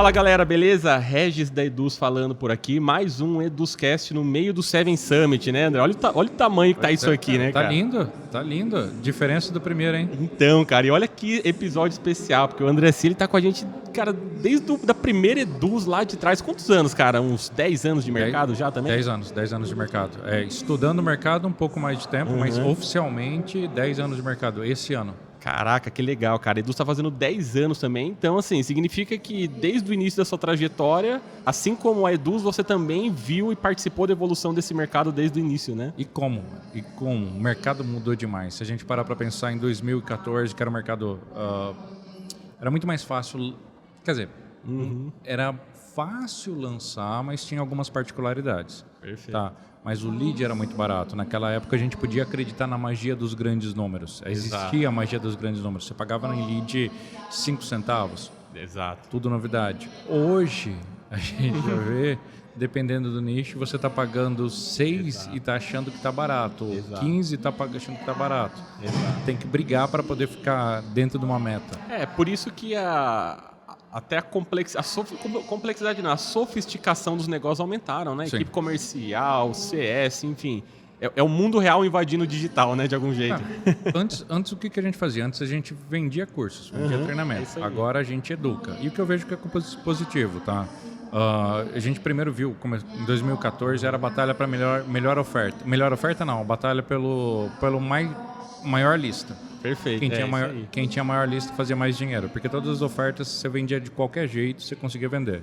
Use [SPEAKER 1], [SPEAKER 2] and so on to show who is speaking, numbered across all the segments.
[SPEAKER 1] Fala galera, beleza? Regis da Eduz falando por aqui, mais um EduzCast no meio do Seven Summit, né, André? Olha o tamanho que tá isso aqui, né, cara?
[SPEAKER 2] Tá lindo. Diferença do primeiro, hein?
[SPEAKER 1] Então, cara, e olha que episódio especial, porque o André Cili tá com a gente, cara, desde a primeira Eduz lá de trás. Quantos anos, cara? Uns 10 anos de mercado já também?
[SPEAKER 2] 10 anos de mercado. Estudando o mercado um pouco mais de tempo, mas oficialmente 10 anos de mercado esse ano.
[SPEAKER 1] Caraca, que legal, cara. A Eduz tá fazendo 10 anos também, então, assim, significa que desde o início da sua trajetória, assim como a Eduz, você também viu e participou da evolução desse mercado desde o início, né?
[SPEAKER 2] E como? O mercado mudou demais. Se a gente parar para pensar em 2014, que era um mercado... era muito mais fácil... Quer dizer, era fácil lançar, mas tinha algumas particularidades.
[SPEAKER 1] Perfeito.
[SPEAKER 2] Tá? Mas o lead era muito barato. Naquela época a gente podia acreditar na magia dos grandes números. Existia a magia dos grandes números. Você pagava em lead 5 centavos.
[SPEAKER 1] Exato.
[SPEAKER 2] Tudo novidade. Hoje, a gente já vê, dependendo do nicho, você está pagando 6 e está achando que está barato. Ou 15 e está achando que está barato.
[SPEAKER 1] Exato.
[SPEAKER 2] Tem que brigar para poder ficar dentro de uma meta.
[SPEAKER 1] Por isso que até a complexidade não, a sofisticação dos negócios aumentaram, né?
[SPEAKER 2] Sim.
[SPEAKER 1] Equipe comercial, CS, enfim. É o mundo real invadindo o digital, né? De algum jeito.
[SPEAKER 2] Antes o que a gente fazia? Antes a gente vendia cursos, vendia treinamento. Agora a gente educa. E o que eu vejo que é positivo, tá? A gente primeiro viu, como em 2014, era a batalha para melhor oferta. Melhor oferta não, a batalha pelo maior lista.
[SPEAKER 1] Perfeito.
[SPEAKER 2] Quem tinha maior lista fazia mais dinheiro, porque todas as ofertas você vendia de qualquer jeito, você conseguia vender.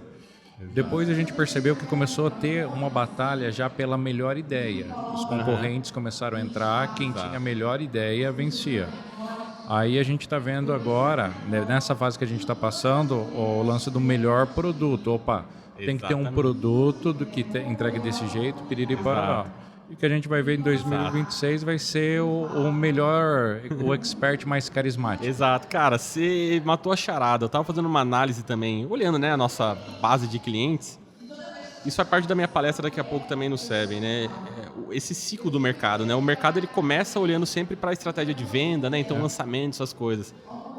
[SPEAKER 2] Exato. Depois a gente percebeu que começou a ter uma batalha já pela melhor ideia. Os concorrentes começaram a entrar, quem tinha a melhor ideia vencia. Aí a gente está vendo agora, nessa fase que a gente está passando, o lance do melhor produto. Opa, tem que ter um produto do que entregue desse jeito, piriri parará. E o que a gente vai ver em 2026 vai ser o melhor, o expert mais carismático.
[SPEAKER 1] Exato. Cara, você matou a charada. Eu estava fazendo uma análise também, olhando, né, a nossa base de clientes. Isso é parte da minha palestra daqui a pouco também no Seven, né? Esse ciclo do mercado, né? O mercado ele começa olhando sempre para a estratégia de venda, né? Então, lançamento, essas coisas.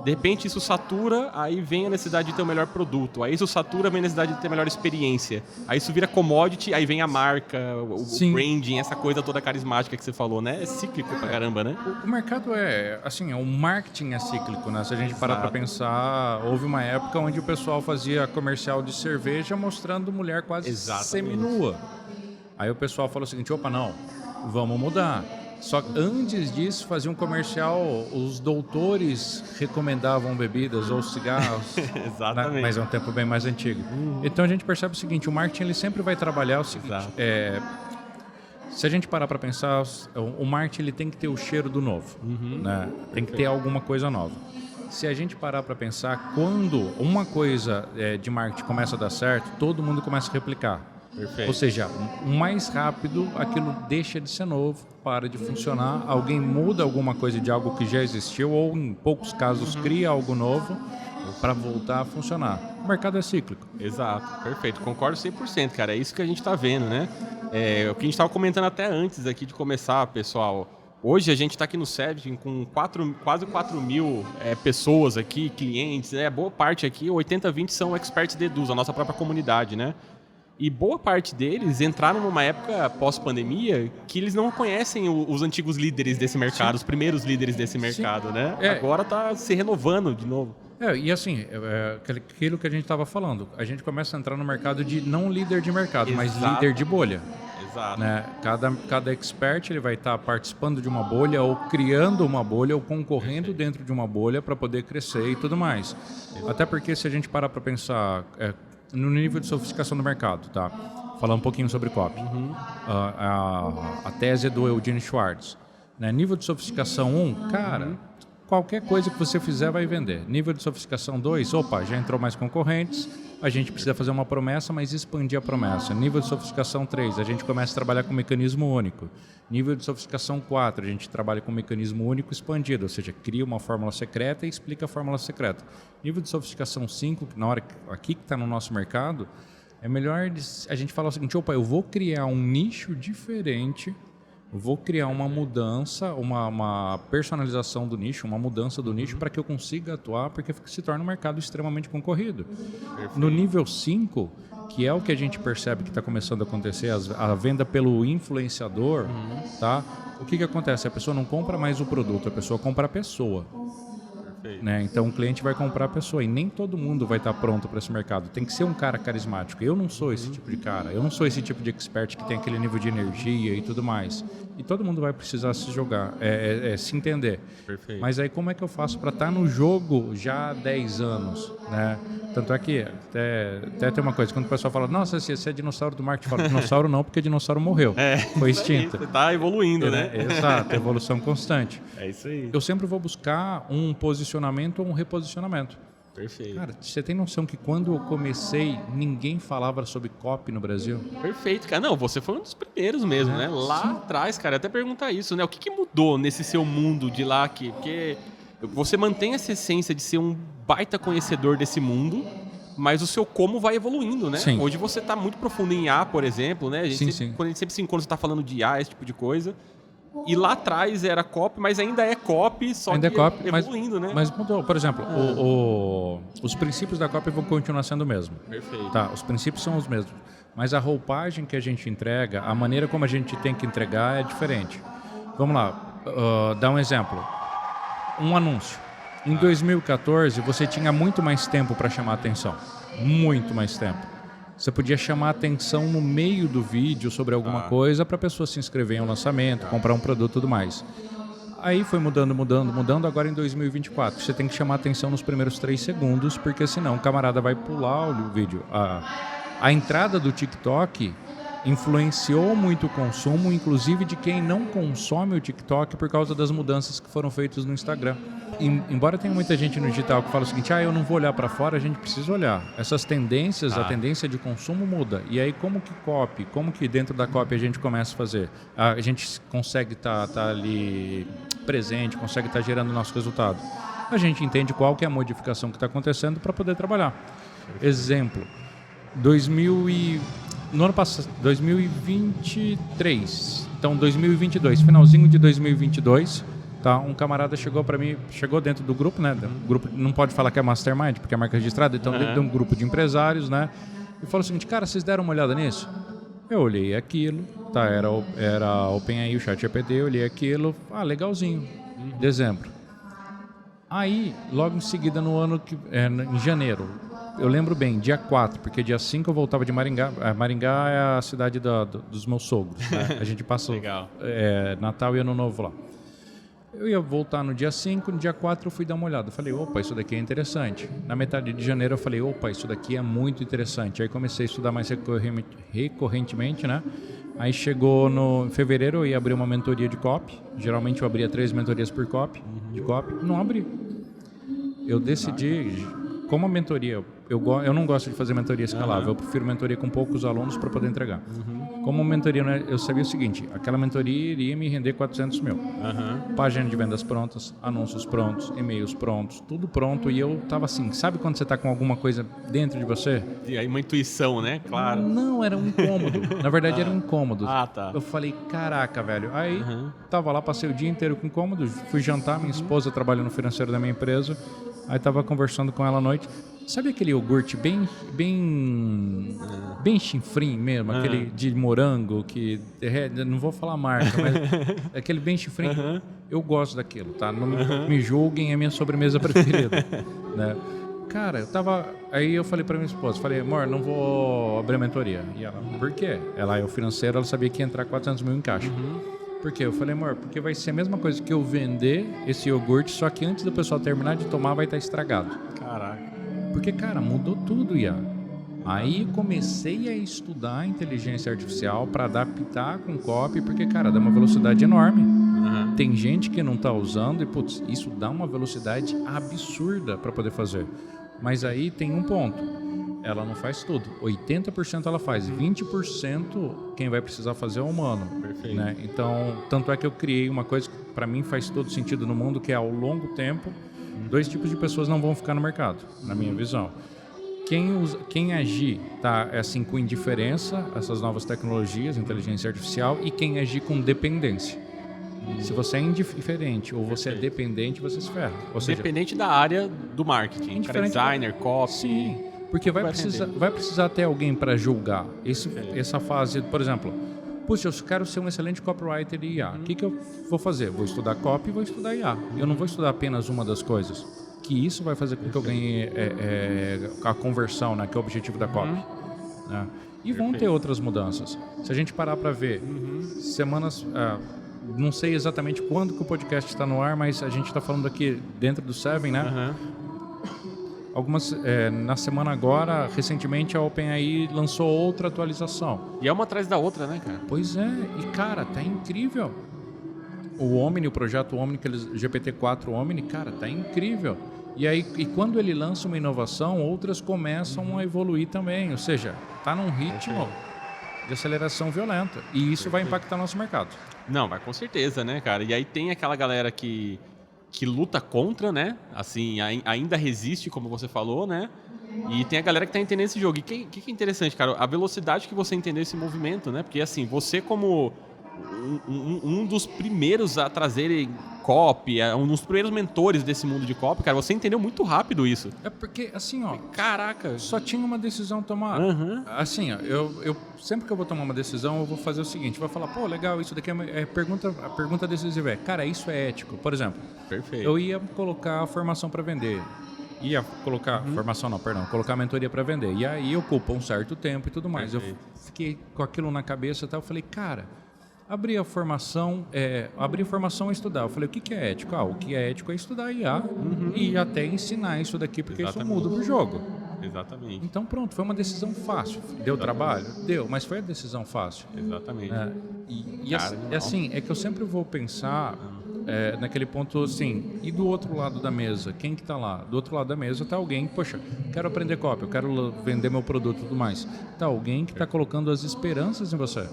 [SPEAKER 1] De repente isso satura, aí vem a necessidade de ter o melhor produto. Aí isso satura, vem a necessidade de ter a melhor experiência. Aí isso vira commodity, aí vem a marca, o branding, essa coisa toda carismática que você falou, né? É cíclico pra caramba, né?
[SPEAKER 2] O mercado o marketing é cíclico, né? Se a gente parar pra pensar, houve uma época onde o pessoal fazia comercial de cerveja mostrando mulher quase seminua. Aí o pessoal falou o seguinte, opa, não, vamos mudar. Só que antes disso, fazia um comercial, os doutores recomendavam bebidas ou cigarros.
[SPEAKER 1] Exatamente.
[SPEAKER 2] Mas é um tempo bem mais antigo. Então a gente percebe o seguinte, o marketing ele sempre vai trabalhar o seguinte, se a gente parar para pensar, o marketing ele tem que ter o cheiro do novo, né? Tem que ter alguma coisa nova. Se a gente parar para pensar, quando uma coisa de marketing começa a dar certo, todo mundo começa a replicar.
[SPEAKER 1] Perfeito.
[SPEAKER 2] Ou seja, mais rápido aquilo deixa de ser novo, para de funcionar, alguém muda alguma coisa de algo que já existiu ou em poucos casos cria algo novo para voltar a funcionar. O mercado é cíclico.
[SPEAKER 1] Exato, perfeito, concordo 100%, cara, é isso que a gente está vendo, né? O que a gente estava comentando até antes aqui de começar, pessoal. Hoje a gente está aqui no Seven com quase 4 mil pessoas aqui, clientes, né? Boa parte aqui, 80-20 são experts de Eduz, a nossa própria comunidade, né? E boa parte deles entraram numa época pós-pandemia que eles não conhecem os antigos líderes desse mercado, os primeiros líderes desse mercado, né? Agora está se renovando de novo.
[SPEAKER 2] E assim, aquilo que a gente estava falando, a gente começa a entrar no mercado de não líder de mercado, mas líder de bolha.
[SPEAKER 1] Exato.
[SPEAKER 2] Né? Cada expert ele vai estar participando de uma bolha ou criando uma bolha ou concorrendo dentro de uma bolha para poder crescer e tudo mais. Até porque se a gente parar para pensar no nível de sofisticação do mercado, tá? Falar um pouquinho sobre copy. A tese é do Eugene Schwartz. Né? Nível de sofisticação 1, cara, qualquer coisa que você fizer vai vender. Nível de sofisticação 2, opa, já entrou mais concorrentes, a gente precisa fazer uma promessa, mas expandir a promessa. Nível de sofisticação 3, a gente começa a trabalhar com mecanismo único. Nível de sofisticação 4, a gente trabalha com mecanismo único expandido, ou seja, cria uma fórmula secreta e explica a fórmula secreta. Nível de sofisticação 5, na hora aqui que está no nosso mercado, é melhor a gente falar o seguinte, opa, eu vou criar um nicho diferente vou criar uma mudança, uma personalização do nicho, uma mudança do nicho para que eu consiga atuar, porque se torna um mercado extremamente concorrido.
[SPEAKER 1] Perfeito.
[SPEAKER 2] No nível 5, que é o que a gente percebe que está começando a acontecer, a venda pelo influenciador, tá? O que acontece? A pessoa não compra mais o produto, a pessoa compra a pessoa. Né? Então o cliente vai comprar a pessoa e nem todo mundo vai estar pronto para esse mercado. Tem que ser um cara carismático. Eu não sou esse tipo de cara. Eu não sou esse tipo de expert que tem aquele nível de energia e tudo mais. E todo mundo vai precisar se jogar, se entender.
[SPEAKER 1] Perfeito.
[SPEAKER 2] Mas aí como é que eu faço para estar no jogo já há 10 anos? Né? Tanto é que até tem uma coisa, quando o pessoal fala, nossa, você é dinossauro do marketing, eu falo, dinossauro não, porque dinossauro morreu. Foi extinto.
[SPEAKER 1] Você está evoluindo, né?
[SPEAKER 2] Exato, evolução constante.
[SPEAKER 1] É isso aí.
[SPEAKER 2] Eu sempre vou buscar um posicionamento ou um reposicionamento.
[SPEAKER 1] Perfeito.
[SPEAKER 2] Cara, você tem noção que quando eu comecei, ninguém falava sobre copy no Brasil?
[SPEAKER 1] Perfeito, cara. Não, você foi um dos primeiros mesmo, né? Lá atrás, cara, até perguntar isso, né? O que mudou nesse seu mundo de lá aqui? Porque você mantém essa essência de ser um baita conhecedor desse mundo, mas o seu como vai evoluindo, né?
[SPEAKER 2] Sim.
[SPEAKER 1] Hoje você está muito profundo em IA, por exemplo, né?
[SPEAKER 2] Sim.
[SPEAKER 1] Quando a gente sempre se encontra, você está falando de IA, esse tipo de coisa. E lá atrás era copy, mas ainda é copy, só
[SPEAKER 2] ainda
[SPEAKER 1] que
[SPEAKER 2] é copy,
[SPEAKER 1] evoluindo, né?
[SPEAKER 2] Mas mudou. Por exemplo, os princípios da copy vão continuar sendo o mesmo.
[SPEAKER 1] Perfeito.
[SPEAKER 2] Tá, os princípios são os mesmos. Mas a roupagem que a gente entrega, a maneira como a gente tem que entregar é diferente. Vamos lá, dar um exemplo. Um anúncio. Em 2014, você tinha muito mais tempo para chamar atenção. Muito mais tempo. Você podia chamar atenção no meio do vídeo sobre alguma coisa para a pessoa se inscrever em um lançamento, comprar um produto e tudo mais. Aí foi mudando. Agora em 2024, você tem que chamar atenção nos primeiros 3 segundos, porque senão o camarada vai pular o vídeo. A entrada do TikTok influenciou muito o consumo, inclusive de quem não consome o TikTok por causa das mudanças que foram feitas no Instagram. Embora tenha muita gente no digital que fala o seguinte, eu não vou olhar para fora, a gente precisa olhar. Essas tendências, a tendência de consumo muda. E aí como que dentro da copy a gente começa a fazer? A gente consegue estar ali presente, consegue estar gerando o nosso resultado. A gente entende qual que é a modificação que está acontecendo para poder trabalhar. Exemplo, no ano passado, 2023, então 2022, finalzinho de 2022, tá? Um camarada chegou para mim, chegou dentro do grupo, né? O grupo não pode falar que é mastermind, porque é marca registrada, então dentro de um grupo de empresários, né? E falou o seguinte, cara, vocês deram uma olhada nisso? Eu olhei aquilo, tá? Era OpenAI, o ChatGPT, eu olhei aquilo, legalzinho, dezembro. Aí, logo em seguida, em janeiro, eu lembro bem, dia 4, porque dia 5 eu voltava de Maringá. Maringá é a cidade dos meus sogros, né? A gente passou Natal e Ano Novo lá. Eu ia voltar no dia 5, no dia 4 eu fui dar uma olhada. Falei, opa, isso daqui é interessante. Na metade de janeiro eu falei, opa, isso daqui é muito interessante. Aí comecei a estudar mais recorrentemente, né? Aí chegou em fevereiro, eu ia abrir uma mentoria de copy. Geralmente eu abria 3 mentorias por copy, de copy. Não abri. Eu decidi, como a mentoria, eu não gosto de fazer mentoria escalável, eu prefiro mentoria com poucos alunos para poder entregar. Como mentoria, eu sabia o seguinte, aquela mentoria iria me render 400 mil. Página de vendas prontas, anúncios prontos, e-mails prontos, tudo pronto. E eu tava assim, sabe quando você tá com alguma coisa dentro de você?
[SPEAKER 1] E aí uma intuição, né? Claro.
[SPEAKER 2] Não, era um incômodo. Na verdade, era um incômodo.
[SPEAKER 1] Tá.
[SPEAKER 2] Eu falei, caraca, velho. Aí, tava lá, passei o dia inteiro com incômodo, fui jantar, minha esposa trabalha no financeiro da minha empresa. Aí tava conversando com ela à noite. Sabe aquele iogurte bem chinfrim mesmo, aquele de morango que não vou falar marca, mas aquele bem chinfrim. Eu gosto daquilo, tá? Não me julguem, é a minha sobremesa preferida, né? Cara, aí eu falei pra minha esposa, falei, amor, não vou abrir a mentoria. E ela, por quê? Ela é o financeiro, ela sabia que ia entrar 400 mil em caixa. Por quê? Eu falei, amor, porque vai ser a mesma coisa que eu vender esse iogurte, só que antes do pessoal terminar de tomar vai estar estragado.
[SPEAKER 1] Caraca.
[SPEAKER 2] Porque, cara, mudou tudo, Ian. Aí comecei a estudar inteligência artificial para adaptar com copy, porque, cara, dá uma velocidade enorme. Tem gente que não está usando e, putz, isso dá uma velocidade absurda para poder fazer. Mas aí tem um ponto. Ela não faz tudo. 80% ela faz. 20% quem vai precisar fazer é o humano.
[SPEAKER 1] Perfeito.
[SPEAKER 2] Né? Então, tanto é que eu criei uma coisa que para mim faz todo sentido no mundo, que é ao longo tempo, 2 tipos de pessoas não vão ficar no mercado, na minha visão. Quem agir tá, assim, com indiferença a essas novas tecnologias, inteligência artificial, e quem agir com dependência. Se você é indiferente ou você é dependente, você se ferra. Ou seja,
[SPEAKER 1] Dependente da área do marketing. Cara, designer, copy.
[SPEAKER 2] Sim, porque vai precisar ter alguém para julgar. Essa fase, por exemplo, puxa, eu quero ser um excelente copywriter de IA. O que eu vou fazer? Vou estudar copy e vou estudar IA. Eu não vou estudar apenas uma das coisas. Que isso vai fazer com que eu ganhe a conversão, né, que é o objetivo da copy. Né? E vão ter outras mudanças. Se a gente parar para ver, semanas... não sei exatamente quando que o podcast está no ar, mas a gente está falando aqui dentro do Seven, né? Algumas, na semana agora, recentemente a OpenAI lançou outra atualização.
[SPEAKER 1] E é uma atrás da outra, né, cara?
[SPEAKER 2] Pois é, e cara, tá incrível. O Omni, o projeto Omni, GPT-4 Omni, cara, tá incrível. E quando ele lança uma inovação, outras começam a evoluir também. Ou seja, tá num ritmo de aceleração violenta. E isso vai impactar nosso mercado.
[SPEAKER 1] Não, vai com certeza, né, cara? E aí tem aquela galera que luta contra, né? Assim, ainda resiste, como você falou, né? E tem a galera que tá entendendo esse jogo. E o que é interessante, cara? A velocidade que você entendeu esse movimento, né? Porque, assim, você como um dos primeiros a trazerem copy, um dos primeiros mentores desse mundo de copy, cara, você entendeu muito rápido isso.
[SPEAKER 2] É porque, assim, ó...
[SPEAKER 1] Caraca!
[SPEAKER 2] Só tinha uma decisão tomada. Assim, ó, eu sempre que eu vou tomar uma decisão, eu vou fazer o seguinte, vou falar, pô, legal, isso daqui a pergunta decisiva é, cara, isso é ético? Por exemplo,
[SPEAKER 1] perfeito.
[SPEAKER 2] Eu ia colocar a formação para vender. Ia colocar, colocar a mentoria para vender. E aí ocupa um certo tempo e tudo mais. Perfeito. Eu fiquei com aquilo na cabeça e tal, eu falei, cara... Abrir a formação é estudar. Eu falei, o que é ético? O que é ético é estudar IA e até ensinar isso daqui, porque isso muda o jogo.
[SPEAKER 1] Exatamente.
[SPEAKER 2] Então pronto, foi uma decisão fácil. Deu trabalho? Deu, mas foi a decisão fácil.
[SPEAKER 1] Exatamente.
[SPEAKER 2] Assim, é que eu sempre vou pensar naquele ponto assim, e do outro lado da mesa, quem que tá lá? Do outro lado da mesa tá alguém, poxa, quero aprender copy, eu quero vender meu produto e tudo mais. Tá alguém que tá colocando as esperanças em você.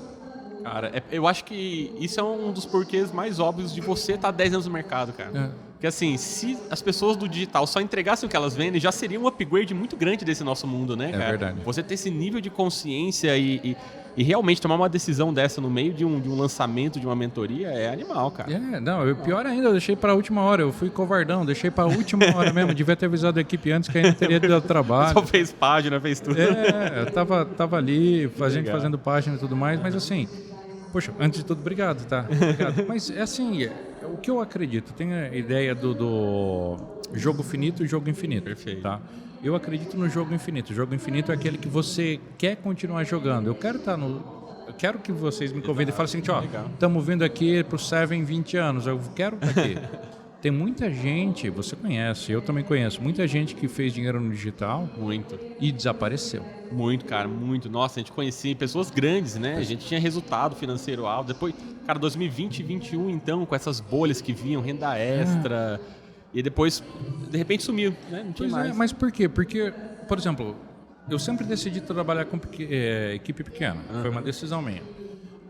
[SPEAKER 1] Cara, eu acho que isso é um dos porquês mais óbvios de você estar 10 anos no mercado, cara. Porque assim, se as pessoas do digital só entregassem o que elas vendem, já seria um upgrade muito grande desse nosso mundo, né, cara? É verdade. Você ter esse nível de consciência e realmente tomar uma decisão dessa no meio de um lançamento, de uma mentoria, é animal, cara.
[SPEAKER 2] Pior ainda, eu deixei para a última hora, eu fui covardão, deixei para a última hora mesmo, devia ter avisado a equipe antes que ainda teria dado trabalho.
[SPEAKER 1] Só fez página, fez tudo.
[SPEAKER 2] Eu tava ali, a gente fazendo página e tudo mais, mas assim... Poxa, antes de tudo, obrigado, tá? Obrigado. Mas é assim, o que eu acredito, tem a ideia do jogo finito e jogo infinito. Perfeito. Tá? Eu acredito no jogo infinito. O jogo infinito é aquele que você quer continuar jogando. Eu quero que vocês me convidem e falem assim, ó, estamos vindo aqui pro Seven 20 anos, eu quero estar aqui. Tem muita gente, você conhece, eu também conheço, muita gente que fez dinheiro no digital.
[SPEAKER 1] Muito.
[SPEAKER 2] E desapareceu.
[SPEAKER 1] Muito, cara, muito. Nossa, a gente conhecia pessoas grandes, né? A gente tinha resultado financeiro alto. Depois, cara, 2020 e 2021, então, com essas bolhas que vinham, renda extra. E depois, de repente, sumiu, né? Não tinha mais.
[SPEAKER 2] Mas por quê? Porque, por exemplo, eu sempre decidi trabalhar com equipe pequena. Foi uma decisão minha.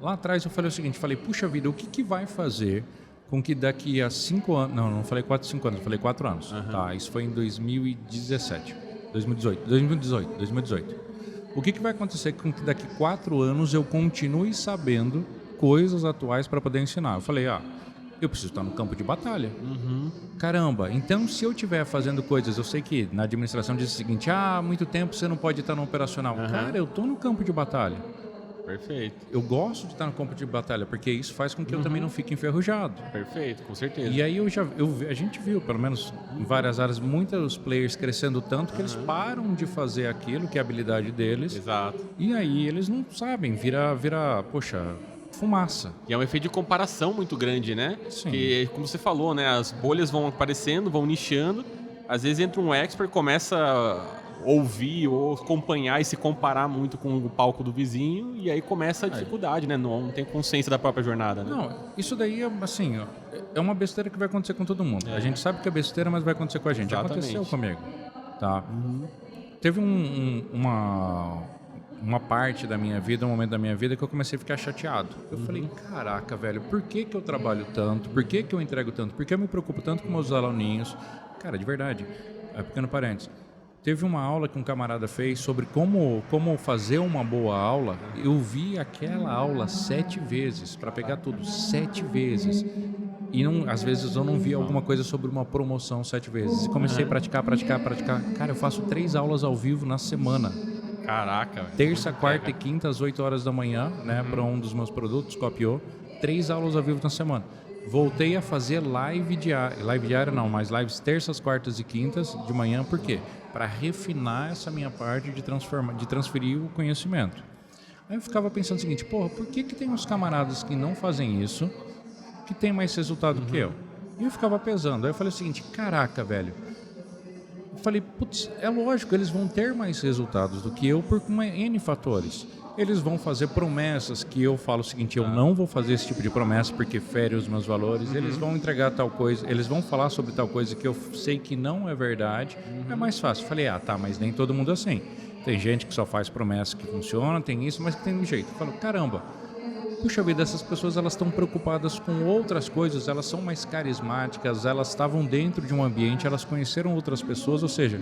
[SPEAKER 2] Lá atrás eu falei o seguinte, puxa vida, o que vai fazer... com que daqui a 5 anos... Não falei 5 anos, eu falei 4 anos. Tá, isso foi em 2018. O que vai acontecer com que daqui a 4 anos eu continue sabendo coisas atuais para poder ensinar? Eu falei, eu preciso estar no campo de batalha. Caramba, então se eu estiver fazendo coisas... Eu sei que na administração diz o seguinte, há muito tempo você não pode estar no operacional. Cara, eu estou no campo de batalha.
[SPEAKER 1] Perfeito.
[SPEAKER 2] Eu gosto de estar no campo de batalha, porque isso faz com que eu também não fique enferrujado.
[SPEAKER 1] Perfeito, com certeza.
[SPEAKER 2] E aí a gente viu, pelo menos em várias áreas, muitos players crescendo tanto que eles param de fazer aquilo que é a habilidade deles.
[SPEAKER 1] Exato.
[SPEAKER 2] E aí eles não sabem, vira poxa, fumaça.
[SPEAKER 1] E é um efeito de comparação muito grande, né?
[SPEAKER 2] Sim.
[SPEAKER 1] Que, como você falou, né? As bolhas vão aparecendo, vão nichando. Às vezes entra um expert, começa... ouvir ou acompanhar e se comparar muito com o palco do vizinho e aí começa a dificuldade, né? Não tem consciência da própria jornada, né?
[SPEAKER 2] Não, isso daí é assim, é uma besteira que vai acontecer com todo mundo. A gente sabe que é besteira, mas vai acontecer com a gente.
[SPEAKER 1] Exatamente.
[SPEAKER 2] Aconteceu comigo, tá? Teve uma parte da minha vida, um momento da minha vida que eu comecei a ficar chateado. Eu falei, caraca, velho, por que eu trabalho tanto? Por que eu entrego tanto? Por que eu me preocupo tanto com meus aluninhos? Cara, de verdade, pequeno parênteses. Teve uma aula que um camarada fez sobre como fazer uma boa aula. Eu vi aquela aula 7 vezes, para pegar tudo, 7 vezes. E às vezes eu não via alguma coisa sobre uma promoção 7 vezes. E comecei a praticar. Cara, eu faço 3 aulas ao vivo na semana.
[SPEAKER 1] Caraca, velho.
[SPEAKER 2] Terça, quarta e quinta, às 8 horas da manhã, né? Para um dos meus produtos, copiou. 3 aulas ao vivo na semana. Voltei a fazer live diária não, mas lives terças, quartas e quintas de manhã. Por quê? Para refinar essa minha parte de transferir o conhecimento. Aí eu ficava pensando o seguinte, porra, por que tem uns camaradas que não fazem isso, que tem mais resultado que eu? E eu ficava pesando. Aí eu falei o seguinte, caraca, velho. Eu falei, putz, é lógico, eles vão ter mais resultados do que eu por N fatores. Eles vão fazer promessas que eu falo o seguinte, eu não vou fazer esse tipo de promessa porque fere os meus valores. Eles vão entregar tal coisa, eles vão falar sobre tal coisa que eu sei que não é verdade. É mais fácil. Falei, tá, mas nem todo mundo é assim. Tem gente que só faz promessa que funciona, tem isso, mas que tem um jeito. Eu falo, caramba, puxa vida, essas pessoas elas estão preocupadas com outras coisas, elas são mais carismáticas, elas estavam dentro de um ambiente, elas conheceram outras pessoas, ou seja...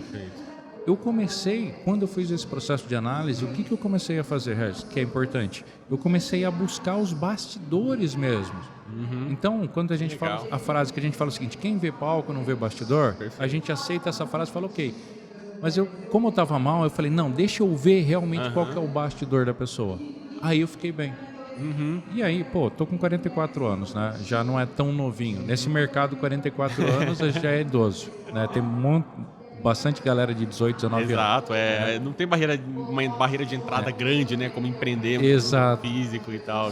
[SPEAKER 2] Eu comecei, quando eu fiz esse processo de análise, o que eu comecei a fazer, Regis, que é importante? Eu comecei a buscar os bastidores mesmo. Então, quando a gente fala a frase que a gente fala o seguinte, quem vê palco não vê bastidor, a gente aceita essa frase e fala, ok. Mas como eu estava mal, eu falei, não, deixa eu ver realmente qual que é o bastidor da pessoa. Aí eu fiquei bem. E aí, tô com 44 anos, né? Já não é tão novinho. Nesse mercado, 44 anos já é idoso, né? Tem bastante galera de 18, 19 anos.
[SPEAKER 1] Exato, não tem uma barreira de entrada grande, né? Como empreender físico e tal.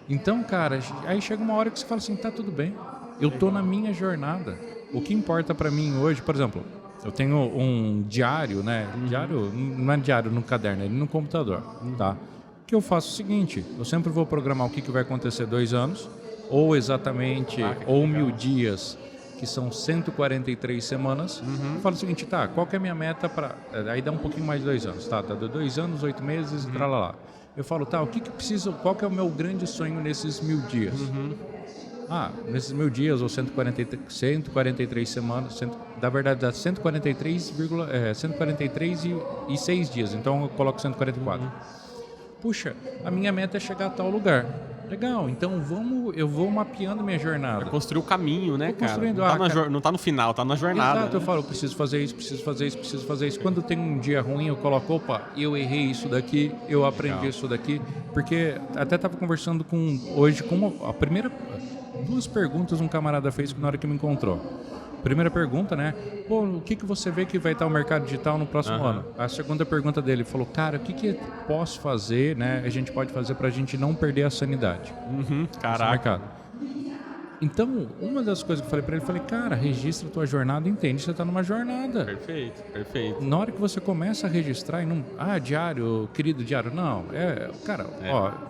[SPEAKER 2] Então, cara, aí chega uma hora que você fala assim, tá tudo bem. Eu tô na minha jornada. O que importa pra mim hoje, por exemplo, eu tenho um diário, né? Diário, não é diário no caderno, é no computador, tá? Que eu faço o seguinte, eu sempre vou programar o que vai acontecer 2 anos, ou exatamente, ou 1000 dias, que são 143 semanas. Eu falo o seguinte, tá, qual que é a minha meta para... Aí dá um pouquinho mais de 2 anos, tá? Dá 2 anos, 8 meses, tralala. Eu falo, tá, o que preciso, qual que é o meu grande sonho nesses 1000 dias? Nesses 1000 dias, ou 143 semanas, na verdade dá 143 e 6 dias, então eu coloco 144. Puxa, a minha meta é chegar a tal lugar. Legal, então eu vou mapeando minha jornada.
[SPEAKER 1] Construir o caminho, né, cara? Não tá no final, tá na jornada.
[SPEAKER 2] Exato, eu falo, eu preciso fazer isso. Quando tem um dia ruim, eu coloco, opa, eu errei isso daqui, eu aprendi isso daqui. Porque até estava conversando hoje com a primeira... 2 perguntas um camarada fez na hora que me encontrou. Primeira pergunta, né? Pô, o que você vê que vai estar o mercado digital no próximo ano? A segunda pergunta dele falou, cara, o que posso fazer, né? A gente pode fazer pra gente não perder a sanidade.
[SPEAKER 1] Caraca.
[SPEAKER 2] Então, uma das coisas que eu falei pra ele, falei, cara, registra a tua jornada, entende que você tá numa jornada.
[SPEAKER 1] Perfeito.
[SPEAKER 2] Na hora que você começa a registrar e não... diário, querido diário, não.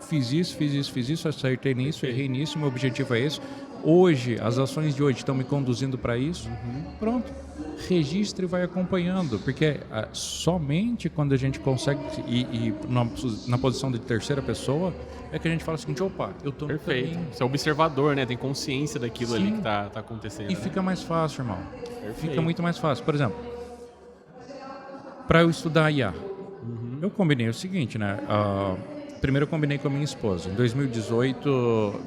[SPEAKER 2] Fiz isso, acertei nisso, errei nisso, meu objetivo é esse. Hoje, as ações de hoje estão me conduzindo para isso. Pronto, registre e vai acompanhando, porque somente quando a gente consegue e na posição de terceira pessoa é que a gente fala o seguinte, opa, eu tô no caminho.
[SPEAKER 1] Você é observador, né? Tem consciência daquilo ali que tá acontecendo.
[SPEAKER 2] E fica mais fácil, irmão. Fica muito mais fácil. Por exemplo, para eu estudar IA, eu combinei o seguinte, né? Primeiro eu combinei com a minha esposa. Em 2018...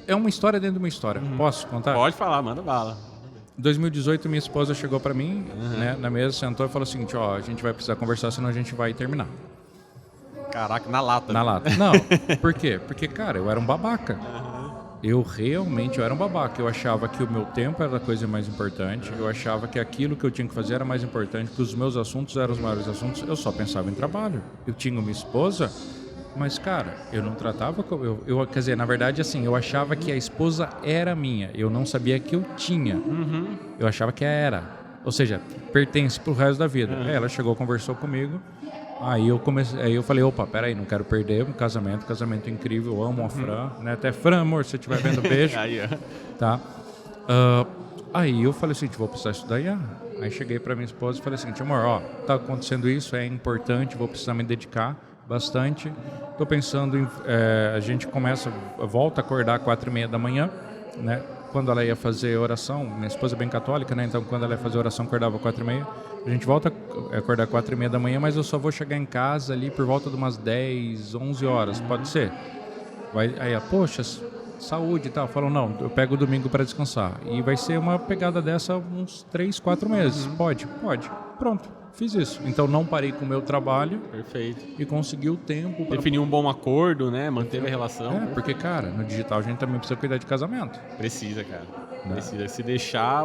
[SPEAKER 2] É uma história dentro de uma história. Posso contar?
[SPEAKER 1] Pode falar, manda bala.
[SPEAKER 2] Em 2018, minha esposa chegou para mim, né, na mesa, sentou e falou o seguinte, a gente vai precisar conversar, senão a gente vai terminar.
[SPEAKER 1] Caraca, na lata.
[SPEAKER 2] Na lata. Não, por quê? Porque, cara, eu era um babaca. Eu era um babaca. Eu achava que o meu tempo era a coisa mais importante. Eu achava que aquilo que eu tinha que fazer era mais importante, que os meus assuntos eram os maiores assuntos. Eu só pensava em trabalho. Eu tinha uma esposa... Mas, cara, eu não tratava... Quer dizer, na verdade, assim, eu achava que a esposa era minha. Eu não sabia que eu tinha. Eu achava que era. Ou seja, pertence pro resto da vida. Ela chegou, conversou comigo. Aí eu falei, opa, peraí, não quero perder um casamento incrível. Eu amo a Fran, né? Até Fran, amor, se você estiver vendo, beijo. Tá? Aí eu falei assim, vou precisar estudar IA. Aí cheguei pra minha esposa e falei assim, amor, tá acontecendo isso, é importante, vou precisar me dedicar bastante. Estou pensando em... a gente volta a acordar às 4h30 da manhã, né? Quando ela ia fazer oração, minha esposa é bem católica, né? Então quando ela ia fazer oração, acordava às 4h30. A gente volta a acordar 4h30 da manhã, mas eu só vou chegar em casa ali por volta de umas 10, 11 horas, pode ser? Aí, poxa, saúde e tal. Falam, não, eu pego o domingo para descansar. E vai ser uma pegada dessa uns 3, 4 meses. Pode. Pronto, fiz isso. Então não parei com o meu trabalho.
[SPEAKER 1] Perfeito.
[SPEAKER 2] E consegui o tempo.
[SPEAKER 1] Definir um bom acordo, né? Manteve a relação.
[SPEAKER 2] Porque, cara, no digital a gente também precisa cuidar de casamento.
[SPEAKER 1] Precisa, cara. Precisa. Se deixar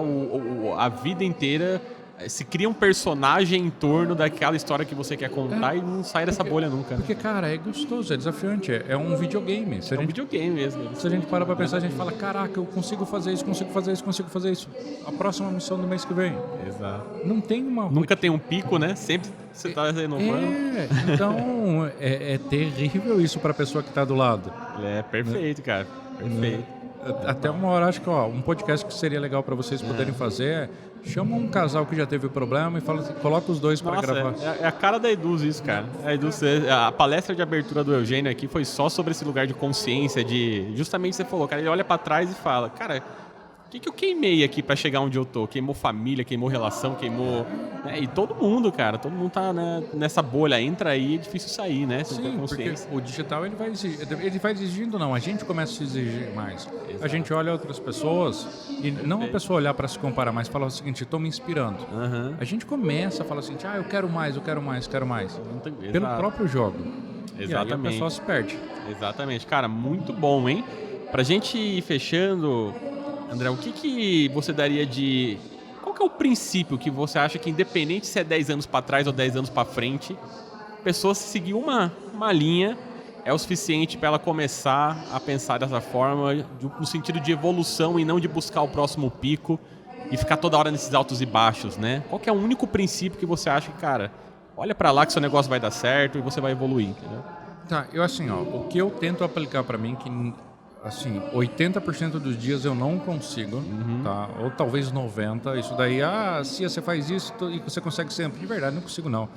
[SPEAKER 1] a vida inteira... Se cria um personagem em torno daquela história que você quer contar e não sai dessa bolha nunca.
[SPEAKER 2] Porque, cara, é gostoso, é desafiante, é um videogame.
[SPEAKER 1] Um videogame mesmo.
[SPEAKER 2] Se a gente para pra pensar, a gente fala, caraca, eu consigo fazer isso. A próxima missão do mês que vem.
[SPEAKER 1] Exato.
[SPEAKER 2] Não tem uma...
[SPEAKER 1] Nunca tem um pico, né? Sempre você tá renovando.
[SPEAKER 2] Então é terrível isso pra pessoa que tá do lado.
[SPEAKER 1] Perfeito, cara. Perfeito.
[SPEAKER 2] Até uma hora, acho que um podcast que seria legal para vocês poderem fazer chama um casal que já teve problema e coloca os dois para gravar.
[SPEAKER 1] É a cara da Eduz isso, cara. A palestra de abertura do Eugênio aqui foi só sobre esse lugar de consciência, justamente você falou, cara, ele olha para trás e fala, cara, o que eu queimei aqui para chegar onde eu tô? Queimou família, queimou relação, queimou... E todo mundo, cara, todo mundo tá nessa bolha, entra aí, é difícil sair, né?
[SPEAKER 2] Sim, porque o digital ele vai exigindo, não, a gente começa a se exigir mais. Exato. A gente olha outras pessoas e não a pessoa olhar para se comparar, mas falar o seguinte, estou me inspirando. A gente começa a falar assim, eu quero mais. Pelo próprio jogo.
[SPEAKER 1] Exatamente.
[SPEAKER 2] E aí a pessoa se perde.
[SPEAKER 1] Exatamente. Cara, muito bom, hein? Pra gente ir fechando... André, o que você daria de... Qual que é o princípio que você acha que, independente se é 10 anos para trás ou 10 anos para frente, a pessoa se seguir uma linha é o suficiente para ela começar a pensar dessa forma, no sentido de evolução e não de buscar o próximo pico e ficar toda hora nesses altos e baixos, né? Qual que é o único princípio que você acha que, cara, olha para lá que seu negócio vai dar certo e você vai evoluir, entendeu?
[SPEAKER 2] Tá, eu assim, o que eu tento aplicar para mim, que... Assim, 80% dos dias eu não consigo, tá? Ou talvez 90%. Isso daí, se você faz isso e você consegue sempre. De verdade, não consigo não.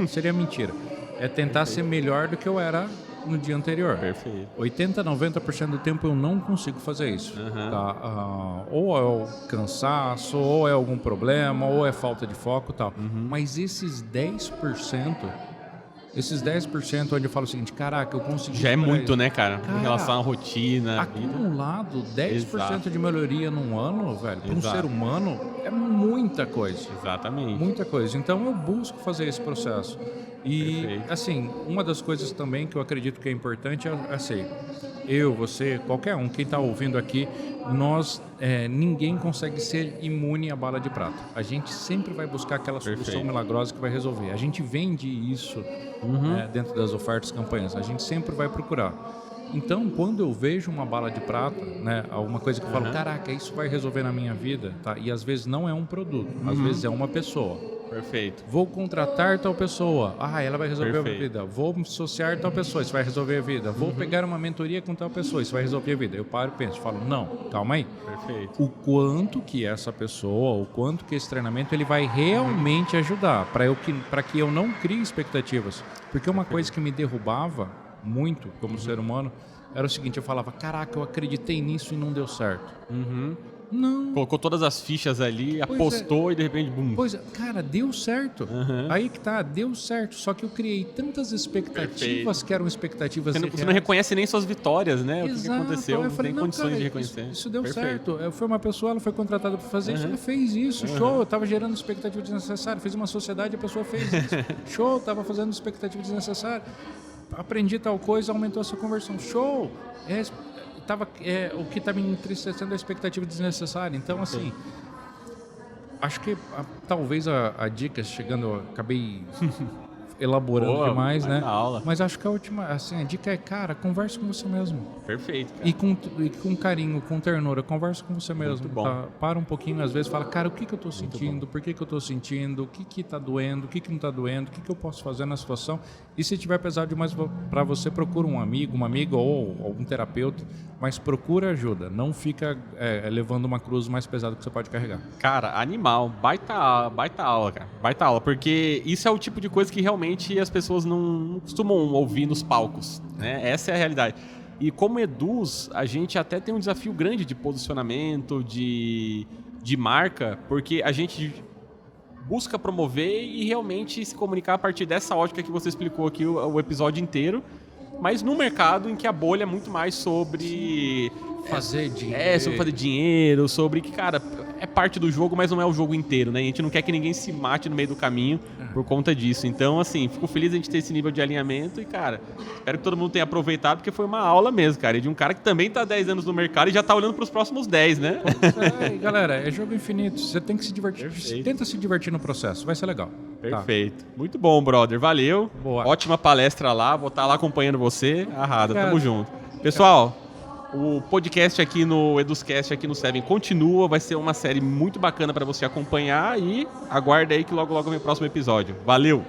[SPEAKER 2] Seria mentira. É tentar ser melhor do que eu era no dia anterior.
[SPEAKER 1] Perfeito.
[SPEAKER 2] 80%, 90% do tempo eu não consigo fazer isso. Tá? Ou é o cansaço, ou é algum problema, ou é falta de foco e tal. Mas esses 10%... Esses 10% onde eu falo o seguinte, caraca, eu consegui...
[SPEAKER 1] Já é muito, né, cara? Em relação à rotina,
[SPEAKER 2] acumulado, 10%
[SPEAKER 1] Exato.
[SPEAKER 2] de melhoria num ano, velho, para um ser humano, é muita coisa.
[SPEAKER 1] Exatamente.
[SPEAKER 2] Muita coisa. Então, eu busco fazer esse processo. E,
[SPEAKER 1] Perfeito.
[SPEAKER 2] assim, uma das coisas também que eu acredito que é importante é assim, eu, você, qualquer um, quem está ouvindo aqui, ninguém consegue ser imune à bala de prata. A gente sempre vai buscar aquela solução milagrosa que vai resolver. A gente vende isso dentro das ofertas, campanhas. A gente sempre vai procurar. Então, quando eu vejo uma bala de prata, né, alguma coisa que eu falo, caraca, isso vai resolver na minha vida, tá? E às vezes não é um produto, às vezes é uma pessoa.
[SPEAKER 1] Perfeito.
[SPEAKER 2] Vou contratar tal pessoa. Ela vai resolver a vida. Vou me associar tal pessoa. Isso vai resolver a vida. Vou pegar uma mentoria com tal pessoa. Isso vai resolver a vida. Eu paro e penso. Falo, não, calma aí.
[SPEAKER 1] Perfeito.
[SPEAKER 2] O quanto que essa pessoa, o quanto que esse treinamento ele vai realmente ajudar para que eu não crie expectativas. Porque uma coisa que me derrubava muito como ser humano era o seguinte, eu falava, caraca, eu acreditei nisso e não deu certo. Não.
[SPEAKER 1] Colocou todas as fichas ali, apostou e de repente, bum.
[SPEAKER 2] Cara, deu certo. Aí que tá, deu certo. Só que eu criei tantas expectativas que eram expectativas irreais.
[SPEAKER 1] Você não reconhece nem suas vitórias, né?
[SPEAKER 2] Exato.
[SPEAKER 1] O que aconteceu,
[SPEAKER 2] Eu falei,
[SPEAKER 1] não tem condições
[SPEAKER 2] cara,
[SPEAKER 1] de reconhecer.
[SPEAKER 2] Isso deu certo. Foi uma pessoa, ela foi contratada para fazer isso, ela fez isso. Show, eu tava gerando expectativa desnecessária. Fiz uma sociedade, a pessoa fez isso. Show, tava fazendo expectativa desnecessária. Aprendi tal coisa, aumentou a sua conversão. Show! O que está me entristecendo é a expectativa desnecessária. Então, assim, acho que talvez a dica, chegando, acabei elaborando demais, né?
[SPEAKER 1] Aula.
[SPEAKER 2] Mas acho que a última, assim, a dica é, cara, converse com você mesmo.
[SPEAKER 1] Perfeito, cara.
[SPEAKER 2] E com carinho, com ternura, converse com você mesmo.
[SPEAKER 1] Muito bom.
[SPEAKER 2] Tá? Para um pouquinho, às vezes, fala, cara, o que eu estou sentindo? Por que eu estou sentindo? O que está doendo? O que não está doendo? O que eu posso fazer na situação? E se tiver pesado demais para você, procura um amigo, uma amiga ou algum terapeuta, mas procura ajuda. Não fica levando uma cruz mais pesada que você pode carregar.
[SPEAKER 1] Cara, animal. Baita aula, cara. Baita aula. Porque isso é o tipo de coisa que realmente as pessoas não costumam ouvir nos palcos, né? Essa é a realidade. E como Eduz, a gente até tem um desafio grande de posicionamento, de marca, porque a gente busca promover e realmente se comunicar a partir dessa ótica que você explicou aqui o episódio inteiro, mas num mercado em que a bolha é muito mais sobre
[SPEAKER 2] fazer dinheiro.
[SPEAKER 1] Sobre fazer dinheiro, sobre que, cara, é parte do jogo, mas não é o jogo inteiro, né? A gente não quer que ninguém se mate no meio do caminho por conta disso. Então, assim, fico feliz de a gente ter esse nível de alinhamento e, cara, espero que todo mundo tenha aproveitado, porque foi uma aula mesmo, cara. E de um cara que também tá há 10 anos no mercado e já tá olhando pros próximos 10, né?
[SPEAKER 2] E galera, é jogo infinito. Você tem que se divertir.
[SPEAKER 1] Perfeito.
[SPEAKER 2] Tenta se divertir no processo, vai ser legal.
[SPEAKER 1] Perfeito. Tá. Muito bom, brother. Valeu.
[SPEAKER 2] Boa.
[SPEAKER 1] Ótima palestra lá. Vou estar lá acompanhando você. Arrada. Tamo junto. Pessoal, o podcast aqui no Eduscast, aqui no Seven, continua. Vai ser uma série muito bacana para você acompanhar e aguarda aí que logo vem o próximo episódio. Valeu!